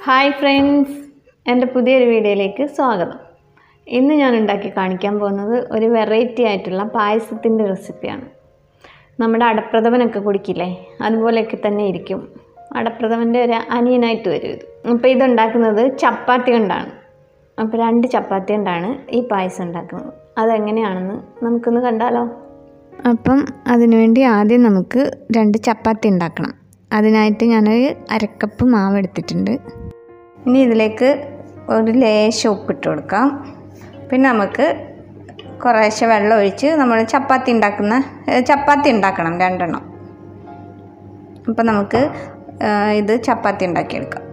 Hi friends, എൻ്റെ പുതിയൊരു വീഡിയോയിലേക്ക് സ്വാഗതം. ഇന്ന് ഞാൻ ഉണ്ടാക്കി കാണിക്കാൻ പോകുന്നത് ഒരു വെറൈറ്റി ആയിട്ടുള്ള പായസത്തിൻ്റെ റെസിപ്പിയാണ്. നമ്മുടെ അടപ്രഥമനൊക്കെ കുടിക്കില്ലേ, അതുപോലെയൊക്കെ തന്നെ ഇരിക്കും. അടപ്രഥമൻ്റെ ഒരു അനിയനായിട്ട് വരും ഇത്. അപ്പോൾ ഇതുണ്ടാക്കുന്നത് ചപ്പാത്തി കൊണ്ടാണ്. അപ്പോൾ 2 ചപ്പാത്തി കൊണ്ടാണ് ഈ പായസം ഉണ്ടാക്കുന്നത്. അതെങ്ങനെയാണെന്ന് നമുക്കൊന്ന് കണ്ടാലോ. അപ്പം അതിനുവേണ്ടി ആദ്യം നമുക്ക് 2 ചപ്പാത്തി ഉണ്ടാക്കണം. അതിനായിട്ട് ഞാനൊരു 1/2 കപ്പ് മാവ് എടുത്തിട്ടുണ്ട്. ഇനി ഇതിലേക്ക് ഒരു ലേശം ഉപ്പിട്ട് കൊടുക്കാം. പിന്നെ നമുക്ക് കുറേശ്ശെ വെള്ളം ഒഴിച്ച് നമ്മൾ ചപ്പാത്തി ഉണ്ടാക്കണം 2 എണ്ണം. അപ്പം നമുക്ക് ഇത് ചപ്പാത്തി ഉണ്ടാക്കിയെടുക്കാം.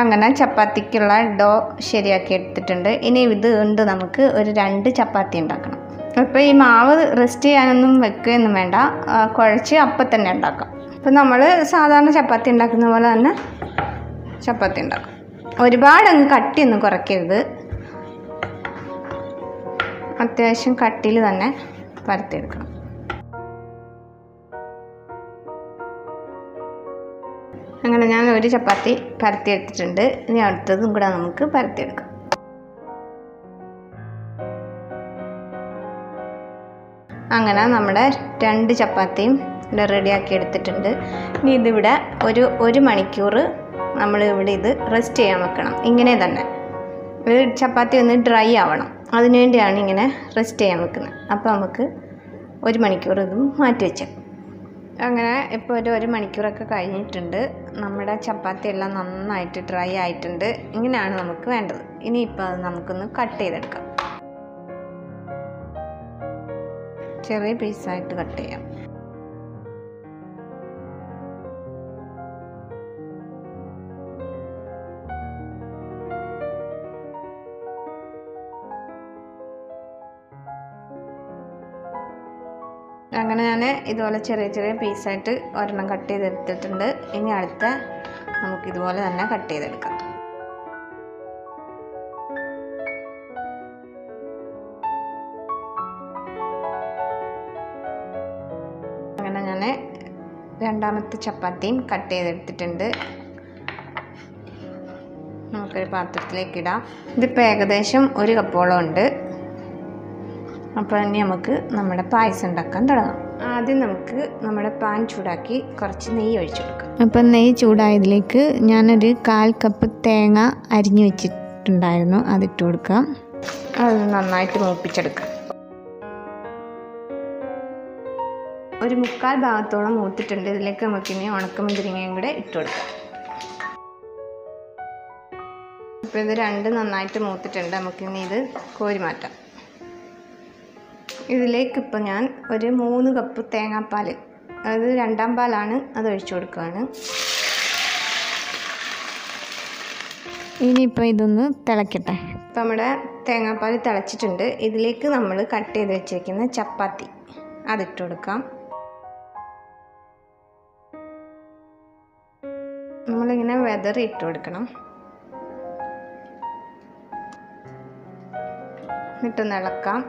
അങ്ങനെ ചപ്പാത്തിക്കുള്ള ഡോ ശരിയാക്കി എടുത്തിട്ടുണ്ട്. ഇനി ഇത് കൊണ്ട് നമുക്ക് ഒരു 2 ചപ്പാത്തി ഉണ്ടാക്കണം. അപ്പോൾ ഈ മാവ് റെസ്റ്റ് ചെയ്യാനൊന്നും വെക്കുകയൊന്നും വേണ്ട, കുഴച്ച് അപ്പം തന്നെ ഉണ്ടാക്കാം. അപ്പോൾ നമ്മൾ സാധാരണ ചപ്പാത്തി ഉണ്ടാക്കുന്ന പോലെ തന്നെ ചപ്പാത്തി ഉണ്ടാക്കാം. ഒരുപാടങ്ങ് കട്ടിയൊന്നും കുറയ്ക്കരുത്, അത്യാവശ്യം കട്ടിയിൽ തന്നെ പരത്തിയെടുക്കണം. അങ്ങനെ ഞാൻ ഒരു ചപ്പാത്തി പരത്തിയെടുത്തിട്ടുണ്ട്. ഇനി അടുത്തതും കൂടെ നമുക്ക് പരത്തിയെടുക്കാം. അങ്ങനെ നമ്മുടെ 2 ചപ്പാത്തിയും ഇവിടെ റെഡിയാക്കി എടുത്തിട്ടുണ്ട്. ഇനി ഇതിവിടെ ഒരു മണിക്കൂർ നമ്മൾ ഇവിടെ ഇത് റെസ്റ്റ് ചെയ്യാൻ വെക്കണം. ഇങ്ങനെ തന്നെ ഒരു ചപ്പാത്തി ഒന്ന് ഡ്രൈ ആവണം, അതിനുവേണ്ടിയാണ് ഇങ്ങനെ റെസ്റ്റ് ചെയ്യാൻ വെക്കുന്നത്. അപ്പോൾ നമുക്ക് 1 മണിക്കൂർ ഇതും മാറ്റി വെച്ചേക്കാം. അങ്ങനെ ഇപ്പോൾ ഒരു മണിക്കൂറൊക്കെ കഴിഞ്ഞിട്ടുണ്ട്. നമ്മുടെ ചപ്പാത്തി എല്ലാം നന്നായിട്ട് ഡ്രൈ ആയിട്ടുണ്ട്. ഇങ്ങനെയാണ് നമുക്ക് വേണ്ടത്. ഇനിയിപ്പോൾ അത് നമുക്കൊന്ന് കട്ട് ചെയ്തെടുക്കാം. ചെറിയ പീസായിട്ട് കട്ട് ചെയ്യാം. അങ്ങനെ ഞാൻ ഇതുപോലെ ചെറിയ പീസായിട്ട് ഒരെണ്ണം കട്ട് ചെയ്തെടുത്തിട്ടുണ്ട്. ഇനി അടുത്ത നമുക്കിതുപോലെ തന്നെ കട്ട് ചെയ്തെടുക്കാം. അങ്ങനെ ഞാൻ രണ്ടാമത്തെ ചപ്പാത്തിയും കട്ട് ചെയ്തെടുത്തിട്ടുണ്ട്. നമുക്കൊരു പാത്രത്തിലേക്ക് ഇടാം. ഇതിപ്പോൾ ഏകദേശം 1 കപ്പോളം ഉണ്ട്. അപ്പോൾ ഇനി നമുക്ക് നമ്മുടെ പായസം ഉണ്ടാക്കാൻ തുടങ്ങാം. ആദ്യം നമുക്ക് നമ്മുടെ പാൻ ചൂടാക്കി കുറച്ച് നെയ്യ് ഒഴിച്ചു കൊടുക്കാം. അപ്പം നെയ്യ് ചൂടായതിലേക്ക് ഞാനൊരു 1/4 കപ്പ് തേങ്ങ അരിഞ്ഞു വെച്ചിട്ടുണ്ടായിരുന്നു, അതിട്ട് കൊടുക്കാം. അത് നന്നായിട്ട് മൂപ്പിച്ചെടുക്കാം. ഒരു 3/4 ഭാഗത്തോളം മൂത്തിട്ടുണ്ട്. ഇതിലേക്ക് നമുക്കിനി ഉണക്കമുന്തിരിങ്ങയും കൂടെ ഇട്ട് കൊടുക്കാം. അപ്പോൾ ഇത് 2 നന്നായിട്ട് മൂത്തിട്ടുണ്ട്. നമുക്കിനി ഇത് കോരി മാറ്റാം. ഇതിലേക്ക് ഇപ്പോൾ ഞാൻ ഒരു 3 കപ്പ് തേങ്ങാപ്പാൽ, അത് 2ാം പാലാണ്, അത് ഒഴിച്ചു കൊടുക്കുകയാണ്. ഇനിയിപ്പോൾ ഇതൊന്ന് തിളക്കട്ടെ. ഇപ്പോൾ നമ്മുടെ തേങ്ങാപ്പാൽ തിളച്ചിട്ടുണ്ട്. ഇതിലേക്ക് നമ്മൾ കട്ട് ചെയ്ത് വെച്ചിരിക്കുന്ന ചപ്പാത്തി അതിട്ട് കൊടുക്കാം. നമ്മളിങ്ങനെ വെതറി ഇട്ട് കൊടുക്കണം. എന്നിട്ടൊന്ന് ഇളക്കാം.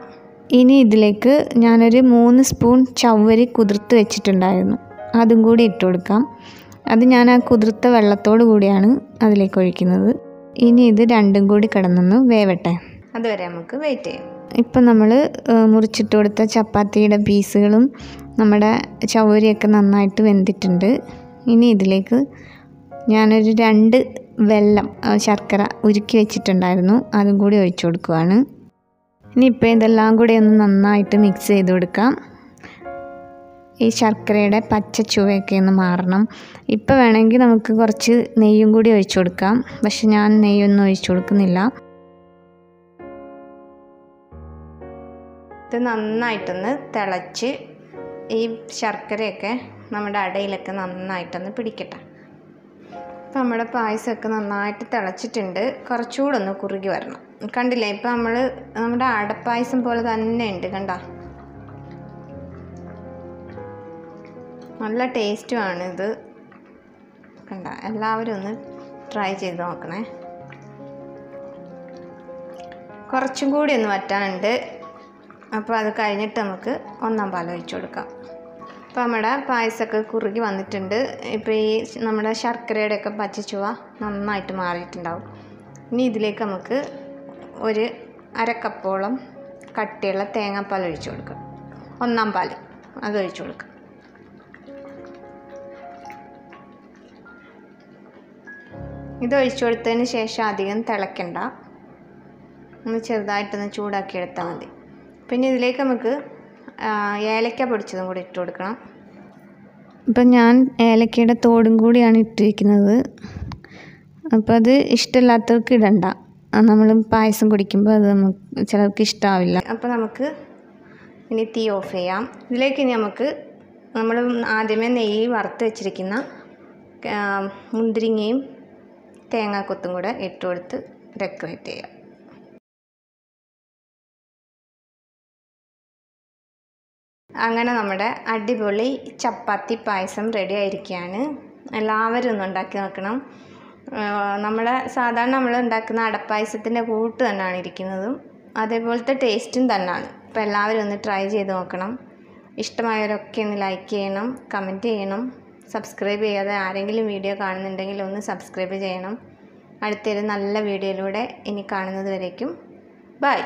ഇനി ഇതിലേക്ക് ഞാനൊരു 3 സ്പൂൺ ചവ്വരി കുതിർത്ത് വെച്ചിട്ടുണ്ടായിരുന്നു, അതും കൂടി ഇട്ട് കൊടുക്കാം. അത് ഞാൻ ആ കുതിർത്ത വെള്ളത്തോടു കൂടിയാണ് അതിലേക്ക് ഒഴിക്കുന്നത്. ഇനി ഇത് 2ഉം കൂടി കിടന്നൊന്ന് വേവട്ടെ. അതുവരെ നമുക്ക് വെയിറ്റ് ചെയ്യാം. ഇപ്പം നമ്മൾ മുറിച്ചിട്ട് കൊടുത്ത ചപ്പാത്തിയുടെ പീസുകളും നമ്മുടെ ചവ്വരിയൊക്കെ നന്നായിട്ട് വെന്തിട്ടുണ്ട്. ഇനി ഇതിലേക്ക് ഞാനൊരു 2 ശർക്കര ഉരുക്കി വെച്ചിട്ടുണ്ടായിരുന്നു, അതും കൂടി ഒഴിച്ചു കൊടുക്കുകയാണ്. ഇനിയിപ്പോൾ ഇതെല്ലാം കൂടി ഒന്ന് നന്നായിട്ട് മിക്സ് ചെയ്ത് കൊടുക്കാം. ഈ ശർക്കരയുടെ പച്ച ചുവയൊക്കെ ഒന്ന് മാറണം. ഇപ്പോൾ വേണമെങ്കിൽ നമുക്ക് കുറച്ച് നെയ്യും കൂടി ഒഴിച്ചു കൊടുക്കാം, പക്ഷെ ഞാൻ നെയ്യൊന്നും ഒഴിച്ചു കൊടുക്കുന്നില്ല. ഇത് നന്നായിട്ടൊന്ന് തിളച്ച് ഈ ശർക്കരയൊക്കെ നമ്മുടെ അടയിലൊക്കെ നന്നായിട്ടൊന്ന് പിടിക്കട്ടെ. അപ്പോൾ നമ്മുടെ പായസമൊക്കെ നന്നായിട്ട് തിളച്ചിട്ടുണ്ട്. കുറച്ചുകൂടെ ഒന്ന് കുറുകി വരണം. കണ്ടില്ലേ, ഇപ്പോൾ നമ്മുടെ അടപ്പായസം പോലെ തന്നെ ഉണ്ട്. കണ്ട, നല്ല ടേസ്റ്റുമാണ് ഇത്. കണ്ട, എല്ലാവരും ഒന്ന് ട്രൈ ചെയ്ത് നോക്കണേ. കുറച്ചും കൂടി ഒന്ന് വറ്റാനുണ്ട്. അപ്പോൾ അത് കഴിഞ്ഞിട്ട് നമുക്ക് 1ാം പാൽ ഒഴിച്ചു കൊടുക്കാം. അപ്പോൾ നമ്മുടെ പായസമൊക്കെ കുറുകി വന്നിട്ടുണ്ട്. ഇപ്പോൾ ഈ നമ്മുടെ ശർക്കരയുടെയൊക്കെ പച്ചച്ചുവ നന്നായിട്ട് മാറിയിട്ടുണ്ടാവും. ഇനി ഇതിലേക്ക് നമുക്ക് ഒരു അരക്കപ്പോളം കട്ടിയുള്ള തേങ്ങാപ്പാൽ ഒഴിച്ചു കൊടുക്കാം. 1-ാം പാൽ അതൊഴിച്ചു കൊടുക്കാം. ഇതൊഴിച്ചു കൊടുത്തതിന് ശേഷം അധികം തിളയ്ക്കണ്ട, ഒന്ന് ചെറുതായിട്ടൊന്ന് ചൂടാക്കിയെടുത്താൽ മതി. പിന്നെ ഇതിലേക്ക് നമുക്ക് ഏലക്ക പൊടിച്ചതും കൂടി ഇട്ട് കൊടുക്കണം. ഇപ്പം ഞാൻ ഏലക്കയുടെ തോടും കൂടിയാണ് ഇട്ടിരിക്കുന്നത്. അപ്പോൾ അത് ഇഷ്ടമില്ലാത്തവർക്ക് ഇടണ്ട. നമ്മൾ പായസം കുടിക്കുമ്പോൾ അത് നമുക്ക് ചിലർക്ക് ഇഷ്ടമാവില്ല. അപ്പോൾ നമുക്ക് ഇനി തീ ഓഫ് ചെയ്യാം. ഇതിലേക്ക് ഇനി നമുക്ക് നമ്മൾ ആദ്യമേ നെയ്യ് വറുത്ത് വെച്ചിരിക്കുന്ന മുന്തിരിങ്ങയും തേങ്ങാക്കൊത്തും കൂടെ ഇട്ട് കൊടുത്ത് ഡെക്കറേറ്റ് ചെയ്യാം. അങ്ങനെ നമ്മുടെ അടിപൊളി ചപ്പാത്തി പായസം റെഡി ആയിരിക്കുകയാണ്. എല്ലാവരും ഒന്ന് ഉണ്ടാക്കി നോക്കണം. സാധാരണ നമ്മൾ ഉണ്ടാക്കുന്ന അടപ്പായസത്തിൻ്റെ കൂട്ട് തന്നെയാണ് ഇരിക്കുന്നതും അതേപോലത്തെ ടേസ്റ്റും തന്നെയാണ്. അപ്പോൾ എല്ലാവരും ഒന്ന് ട്രൈ ചെയ്ത് നോക്കണം. ഇഷ്ടമായവരൊക്കെ ഒന്ന് ലൈക്ക് ചെയ്യണം, കമൻറ്റ് ചെയ്യണം. സബ്സ്ക്രൈബ് ചെയ്യാതെ ആരെങ്കിലും വീഡിയോ കാണുന്നുണ്ടെങ്കിൽ ഒന്ന് സബ്സ്ക്രൈബ് ചെയ്യണം. അടുത്തൊരു നല്ല വീഡിയോയിലൂടെ ഇനി കാണുന്നത് വരേക്കും ബൈ.